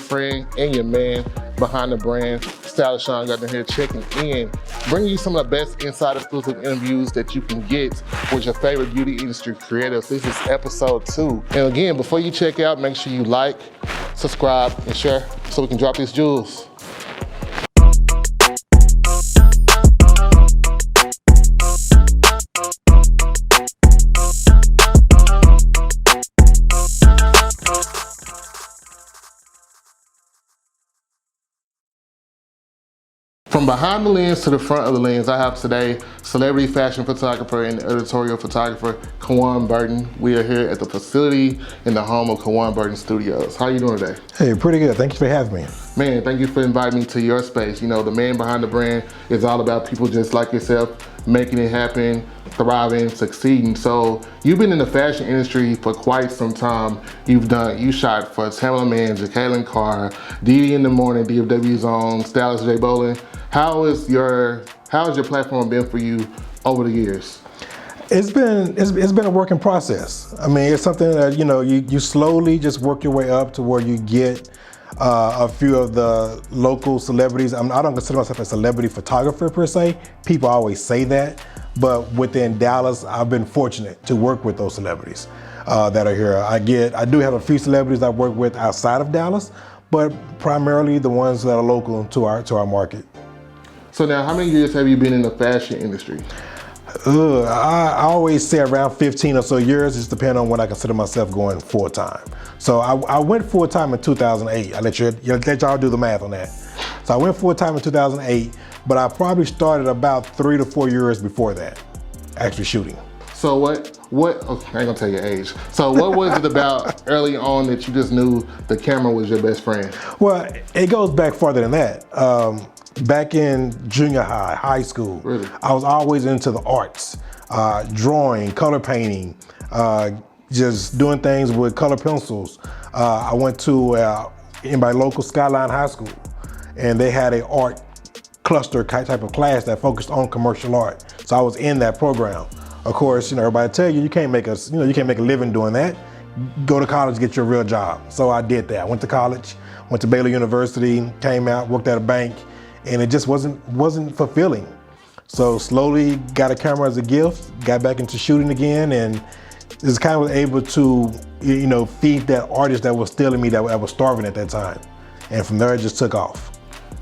friend and your man behind the brand, stylist Shon Gardner here, checking in, bringing you some of the best inside exclusive interviews that you can get with your favorite beauty industry creators. This is episode 2. And again, before you check out, make sure you like, subscribe, and share so we can drop these jewels. From behind the lens to the front of the lens, I have today celebrity fashion photographer and editorial photographer, Kauwuane Burton. We are here at the facility in the home of Kauwuane Burton Studios. How are you doing today? Hey, pretty good. Thank you for having me. Man, thank you for inviting me to your space. You know, the man behind the brand is all about people just like yourself, making it happen, thriving, succeeding. So you've been in the fashion industry for quite some time. You shot for Tamela Mann, Jacqueline Carr, Dee in the Morning, DFW's own, Stylist J Bolin. How has your platform been for you over the years? It's been a working process. I mean, it's something that, you slowly just work your way up to where you get a few of the local celebrities. I don't consider myself a celebrity photographer per se. People always say that, but within Dallas, I've been fortunate to work with those celebrities that are here. I do have a few celebrities I work with outside of Dallas, but primarily the ones that are local to our market. So now, how many years have you been in the fashion industry? I always say around 15 or so years. It's depending on when I consider myself going full time. So I went full time in 2008. I'll let y'all do the math on that. So I went full time in 2008, but I probably started about 3 to 4 years before that, actually shooting. So what, okay, I ain't gonna tell your age. So what was it about early on that you just knew the camera was your best friend? Well, it goes back farther than that. Back in junior high school, really? I was always into the arts, drawing, color painting, just doing things with color pencils. I went to in my local Skyline High School, and they had an art cluster type of class that focused on commercial art. So I was in that program. Of course, everybody tell you can't make a living doing that. Go to college, get your real job. So I did that. I went to college, went to Baylor University, came out, worked at a bank, and it just wasn't fulfilling. So slowly got a camera as a gift, got back into shooting again, and just kind of was able to, feed that artist that was still in me, that was starving at that time. And from there, it just took off.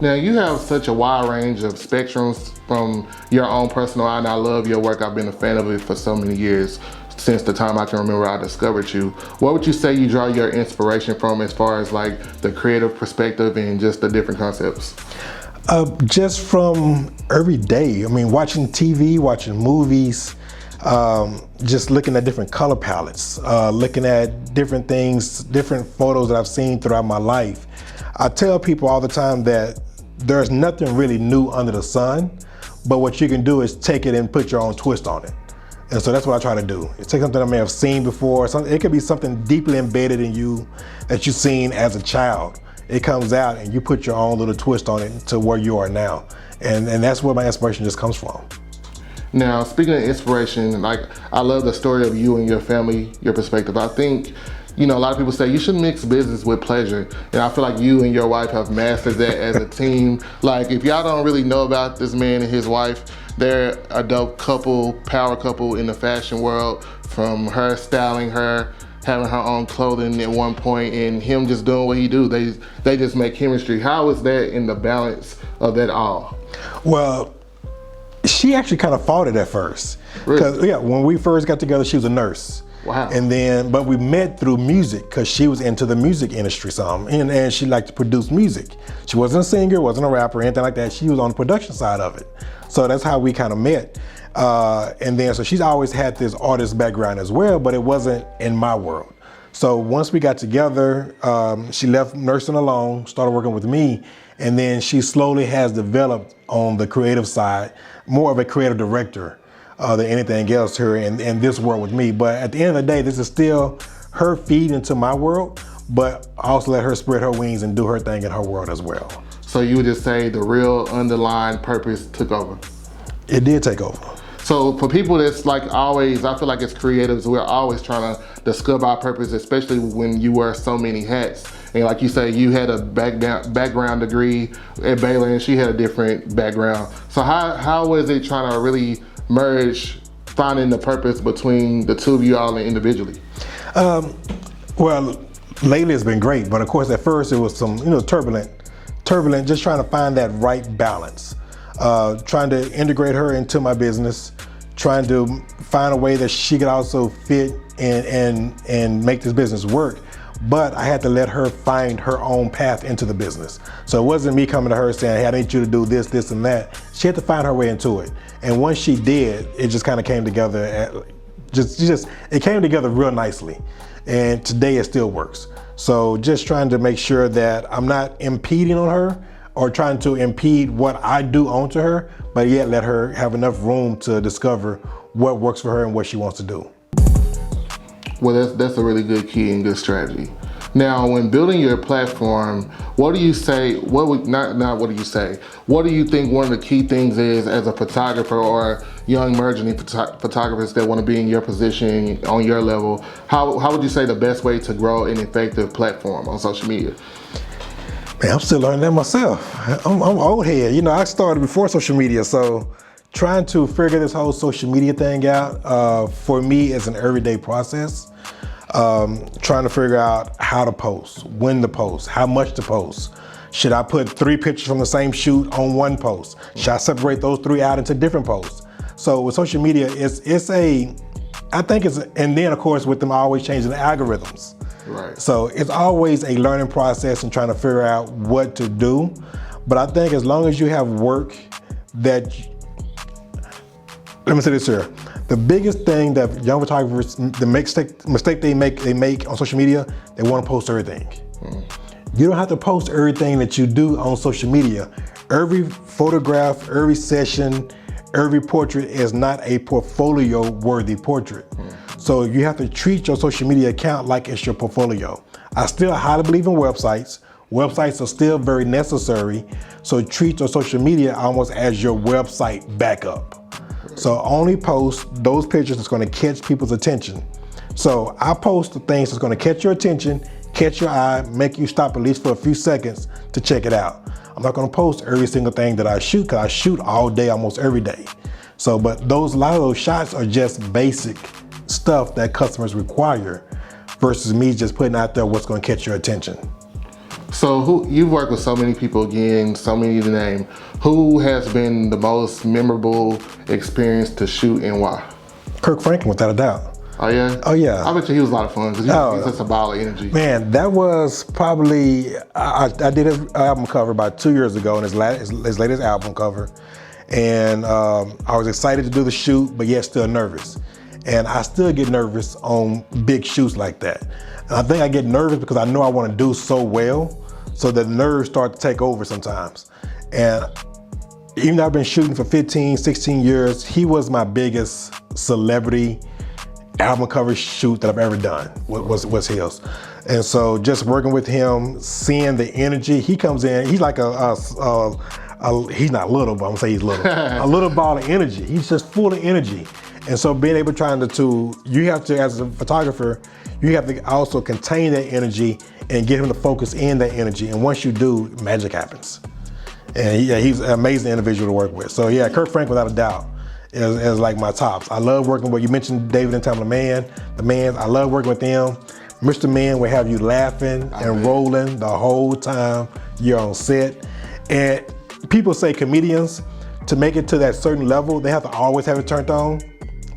Now, you have such a wide range of spectrums from your own personal eye, and I love your work. I've been a fan of it for so many years, since the time I can remember I discovered you. What would you say you draw your inspiration from as far as like the creative perspective and just the different concepts? Just from every day. I mean, watching TV, watching movies, just looking at different color palettes, looking at different things, different photos that I've seen throughout my life. I tell people all the time that there's nothing really new under the sun, but what you can do is take it and put your own twist on it. And so that's what I try to do. It's take something I may have seen before. It could be something deeply embedded in you that you've seen as a child. It comes out and you put your own little twist on it to where you are now. And that's where my inspiration just comes from. Now, speaking of inspiration, I love the story of you and your family, your perspective. I think, a lot of people say you should mix business with pleasure. And I feel like you and your wife have mastered that as a team. Like, if y'all don't really know about this man and his wife, they're a dope couple, power couple in the fashion world, from her styling her, having her own clothing at one point, and him just doing what he do. They just make chemistry. How is that in the balance of that all? Well, she actually kind of fought it at first. Because really? Yeah, when we first got together, she was a nurse. Wow. But we met through music because she was into the music industry some, and she liked to produce music. She wasn't a singer, wasn't a rapper, anything like that. She was on the production side of it. So that's how we kind of met. So she's always had this artist background as well, but it wasn't in my world. So once we got together, she left nursing alone, started working with me, and then she slowly has developed on the creative side, more of a creative director than anything else here in this world with me. But at the end of the day, this is still her feed into my world, but I also let her spread her wings and do her thing in her world as well. So you would just say the real underlying purpose took over? It did take over. So for people that's always, I feel like as creatives, we're always trying to discover our purpose, especially when you wear so many hats. And like you say, you had a background degree at Baylor and she had a different background. So how was it trying to really merge, finding the purpose between the two of you all individually? Well, lately it's been great, but of course at first it was some, turbulent, just trying to find that right balance. Trying to integrate her into my business, trying to find a way that she could also fit and make this business work. But I had to let her find her own path into the business. So it wasn't me coming to her saying, hey, I need you to do this, this, and that. She had to find her way into it. And once she did, it just kind of came together. It came together real nicely. And today it still works. So just trying to make sure that I'm not impeding on her or trying to impede what I do onto her, but yet let her have enough room to discover what works for her and what she wants to do. Well, that's a really good key and good strategy. Now, when building your platform, what do you say, what do you say? What do you think one of the key things is as a photographer or young emerging photographers that want to be in your position, on your level? How would you say the best way to grow an effective platform on social media? Man, I'm still learning that myself. I'm old head. I started before social media, so trying to figure this whole social media thing out, for me, is an everyday process. Trying to figure out how to post, when to post, how much to post. Should I put 3 pictures from the same shoot on one post? Should I separate those 3 out into different posts? So with social media, and then of course with them always changing the algorithms. Right. So it's always a learning process and trying to figure out what to do. But I think as long as you have work let me say this here. The biggest thing that young photographers, the mistake they make on social media, they want to post everything. You don't have to post everything that you do on social media. Every photograph, every session, every portrait is not a portfolio-worthy portrait. So you have to treat your social media account like it's your portfolio. I still highly believe in websites. Websites are still very necessary. So treat your social media almost as your website backup. So only post those pictures that's going to catch people's attention. So I post the things that's going to catch your attention, catch your eye, make you stop at least for a few seconds to check it out. I'm not going to post every single thing that I shoot, because I shoot all day, almost every day. So, but a lot of those shots are just basic stuff that customers require versus me just putting out there what's going to catch your attention. So you've worked with so many people, again, so many to name. Who has been the most memorable experience to shoot and why? Kirk Franklin, without a doubt. Oh yeah? Oh yeah. I bet you he was a lot of fun, because he's such a ball of energy. Man, that was probably, I did his album cover about 2 years ago, and his latest album cover. And I was excited to do the shoot, but yet still nervous. And I still get nervous on big shoots like that. And I think I get nervous because I know I want to do so well, so the nerves start to take over sometimes. And even though I've been shooting for 15, 16 years, he was my biggest celebrity album cover shoot that I've ever done, was his. And so just working with him, seeing the energy, he comes in, he's like he's not little, but I'm gonna say he's little. A little ball of energy. He's just full of energy. And so being able you have to, as a photographer, you have to also contain that energy and get him to focus in that energy. And once you do, magic happens. And he's an amazing individual to work with. So yeah, Kirk Franklin, without a doubt, is like my tops. I love working with, you mentioned David and Tom, the man, I love working with them. Mr. Man will have you laughing and rolling the whole time you're on set. And people say comedians, to make it to that certain level, they have to always have it turned on.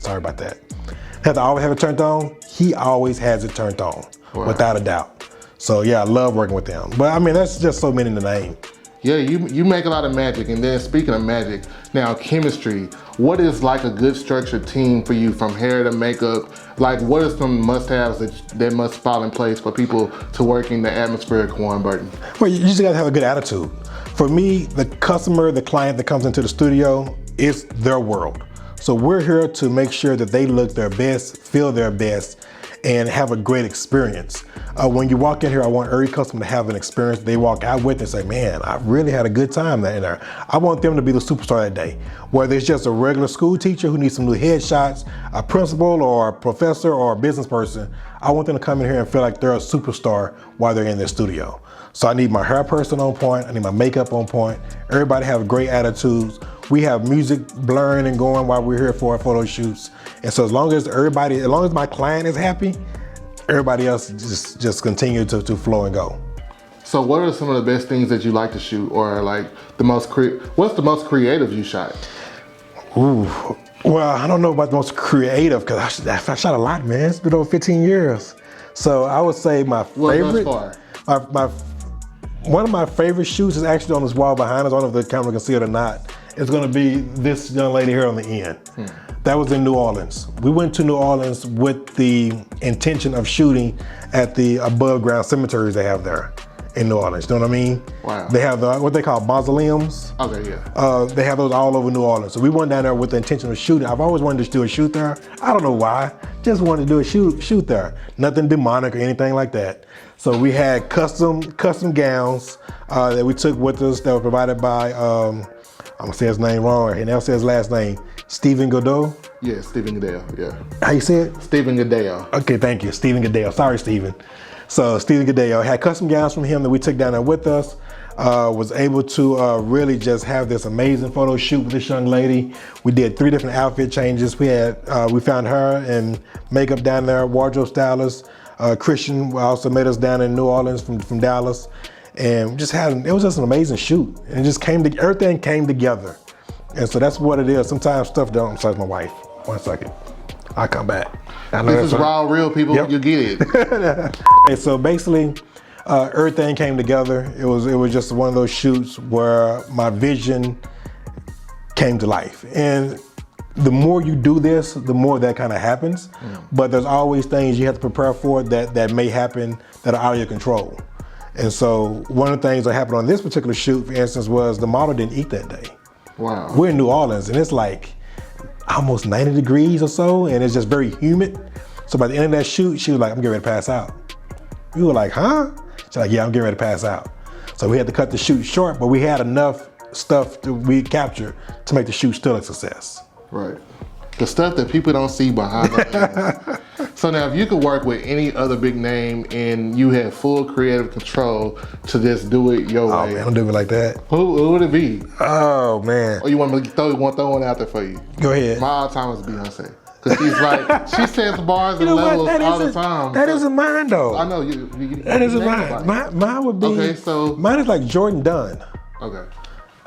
Sorry about that. They have to always have it turned on. He always has it turned on, without a doubt. So yeah, I love working with him. But I mean, that's just so many to name. Yeah, you make a lot of magic. And then speaking of magic, now chemistry, what is like a good structured team for you, from hair to makeup? Like, what are some must-haves that must fall in place for people to work in the atmosphere of Kauwuane Burton? Well, you just gotta have a good attitude. For me, the customer, the client that comes into the studio, it's their world. So we're here to make sure that they look their best, feel their best, and have a great experience. When you walk in here, I want every customer to have an experience they walk out with and say, man, I really had a good time in there. I want them to be the superstar that day. Whether it's just a regular school teacher who needs some new headshots, a principal or a professor or a business person, I want them to come in here and feel like they're a superstar while they're in their studio. So I need my hair person on point, I need my makeup on point, everybody have great attitudes. We have music blaring and going while we're here for our photo shoots. And so as long as my client is happy, everybody else just continue to flow and go. So what are some of the best things that you like to shoot, or like what's the most creative you shot? Ooh, well, I don't know about the most creative because I shot a lot, man. It's been over 15 years. So I would say my favorite, one of my favorite shoots is actually on this wall behind us. I don't know if the camera can see it or not. It's gonna be this young lady here on the end. That was in New Orleans. We went to New Orleans with the intention of shooting at the above ground cemeteries they have there in New Orleans, you know what I mean? Wow. They have what they call mausoleums. Okay, yeah. They have those all over New Orleans. So we went down there with the intention of shooting. I've always wanted to do a shoot there. I don't know why, just wanted to do a shoot there. Nothing demonic or anything like that. So we had custom gowns that we took with us that were provided by, I'm gonna say his name wrong, and I'll say his last name, Stephen Godot. Yeah, Stephen Goodale, yeah. How you say it? Stephen Goodale. Okay, thank you, Stephen Goodale. Sorry, Stephen. So Stephen Goodale had custom gowns from him that we took down there with us. Was able to really just have this amazing photo shoot with this young lady. We did 3 different outfit changes. We found her and makeup down there, wardrobe stylist. Christian also met us down in New Orleans from Dallas. And it was just an amazing shoot. And everything came together. And so that's what it is. Sometimes stuff don't, besides my wife. 1 second, I'll come back. This is raw, real people, yep. You get it. And so basically, everything came together. It was just one of those shoots where my vision came to life. And the more you do this, the more that kind of happens. But there's always things you have to prepare for that may happen that are out of your control. And so one of the things that happened on this particular shoot, for instance, was the model didn't eat that day. Wow. We're in New Orleans and it's like almost 90 degrees or so, and it's just very humid. So by the end of that shoot, she was like, I'm getting ready to pass out. We were like, huh? She's like, yeah, I'm getting ready to pass out. So we had to cut the shoot short, but we had enough stuff that we captured to make the shoot still a success. Right. The stuff that people don't see behind the scenes. So now if you could work with any other big name and you had full creative control to just do it your way. Oh man, don't do it like that. Who would it be? Oh man. Or you want me to throw one out there for you? Go ahead. My all-time is Beyonce. Cause she's like, she sets bars and levels all the time. That isn't mine though. I know, that isn't mine. Mine would be, okay, so. Mine is like Jordan Dunn. Okay.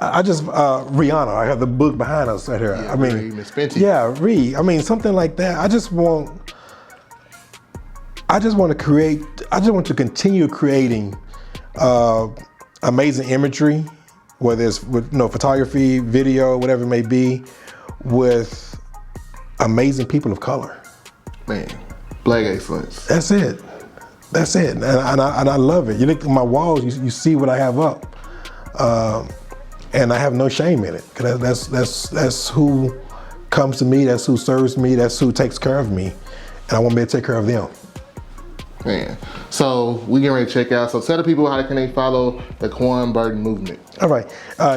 I just, Rihanna, I have the book behind us right here. Yeah, I mean, Miss Fenty. Yeah, I mean, something like that. I just want to continue creating amazing imagery, whether it's with photography, video, whatever it may be, with amazing people of color. Man, Black excellence. That's it. And I love it. You look at my walls, you see what I have up. And I have no shame in it, because that's who comes to me, that's who serves me, that's who takes care of me, and I want me to take care of them. Man, so we getting ready to check out. So tell the people how can they follow the Kauwuane Burton movement. All right,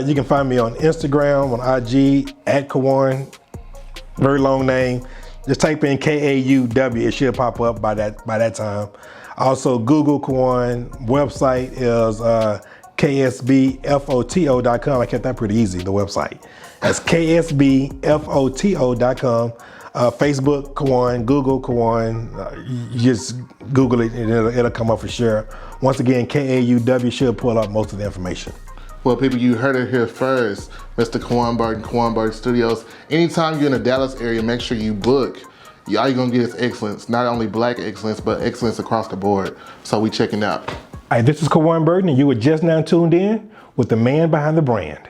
you can find me on Instagram, on IG, @Kauwuane, very long name. Just type in Kauw, it should pop up by that time. Also Google Kauwuane, website is ksbfoto.com. I kept that pretty easy, the website. That's ksbfoto.com. Facebook, Kauwuane, Google, Kauwuane. You just Google it and it'll come up for sure. Once again, Kauw should pull up most of the information. Well, people, you heard it here first. Mr. Kauwuane Burton Studios. Anytime you're in the Dallas area, make sure you book. All you're gonna get is excellence. Not only Black excellence, but excellence across the board. So we checking out. All right, this is Kauwuane Burton, and you were just now tuned in with the man behind the brand.